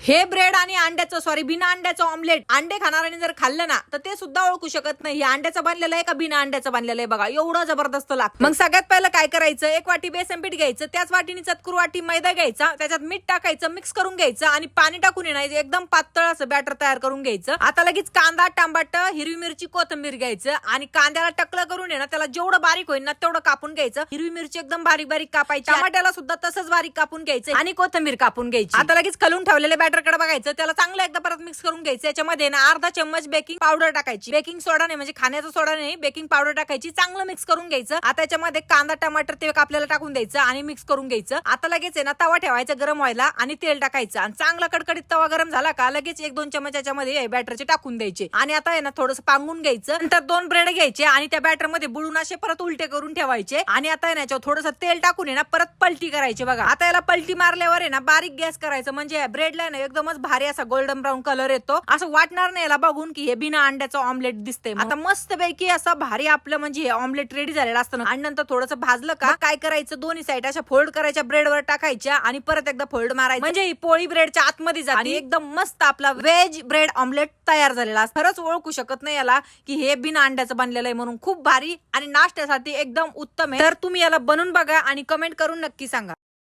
हे ब्रेड आणि अंड्याचं बिना अंड्याचं ऑमलेट अंडे खाणाऱ्यांनी जर खाल्लं ना तर ते सुद्धा ओळखू शकत नाही हे अंड्याचं बनलेलं आहे का बिना अंड्याचं बनलेलं आहे. बघा एवढं जबरदस्त लागतं. मग सगळ्यात पहिलं काय करायचं, एक वाटी बेसन पीठ घ्यायचं, त्याच वाटीने चतकुर वाटी मैदा घ्यायचा, त्याच्यात मीठ टाकायचं, मिक्स करून घ्यायचं आणि पाणी टाकून येण्याचं एकदम पातळ असं बॅटर तयार करून घ्यायचं. आता लगेच कांदा, टमाटर, हिरवी मिरची, कोथिंबीर घ्यायचं आणि कांद्याला टकलं करून आहे ना त्याला जेवढं बारीक होईल ना तेवढं कापून घ्यायचं. हिरवी मिरची एकदम बारीक बारीक कापायची, टमाट्याला सुद्धा तसंच बारीक कापून घ्यायचं आणि कोथिंबीर कापून घ्यायची. आता लगेच कलून ठेवलेल्या बॅटर कडे बघायचं, त्याला चांगलं एकदा परत मिक्स करून घ्यायचं. याच्यामध्ये ना अर्धा चम्मच बेकिंग पावडर टाकायची, बेकिंग सोडा नाही म्हणजे खाण्याचा सोडा नाही, बेकिंग पावडर टाकायची, चांगलं मिक्स करून घ्यायचं. आता याच्यामध्ये कांदा, टमाटर ते आपल्याला टाकून द्यायचं आणि मिक्स करून घ्यायचं. आता लगेच आहे ना तवा ठेवायचा गरम व्हायला आणि तेल टाकायचं आणि चांगला कडकडीत तवा गरम झाला का लगेच 1-2 चम्मच याच्यामध्ये बॅटरचे टाकून द्यायचे आणि आता आहे ना थोडंसं पांगून घ्यायचं. नंतर 2 ब्रेड घ्यायचे आणि त्या बॅटर मध्ये बुडून असे परत उलटे करून ठेवायचे आणि आता आहे ना याच्यावर थोडंसं तेल टाकून आहे ना परत पलटी करायची. बघा आता याला पलटी मारल्यावर आहे ना बारीक गॅस करायचं म्हणजे ब्रेडला ना एकदमच भारी असा गोल्डन ब्राऊन कलर येतो. असं वाटणार नाही याला बघून की हे बिना अंड्याचं ऑमलेट दिसतंय. आता मस्त पैकी असा भारी आपलं म्हणजे हे ऑमलेट रेडी झालेलं असतं आणि नंतर थोडंसं भाजलं का काय करायचं, दोन्ही साईड अशा फोल्ड करायच्या ब्रेडवर टाकायच्या आणि परत एकदा फोल्ड मारायचं म्हणजे ही पोळी ब्रेडच्या आतमध्ये जाते आणि एकदम मस्त आपला व्हेज ब्रेड ऑमलेट तयार झालेला असतं. खरंच ओळखू शकत नाही याला की हे बिना अंड्याचं बनलेलं आहे म्हणून. खूप भारी आणि नाश्त्यासाठी एकदम उत्तम आहे. तर तुम्ही याला बनवून बघा आणि कमेंट करून नक्की सांगा.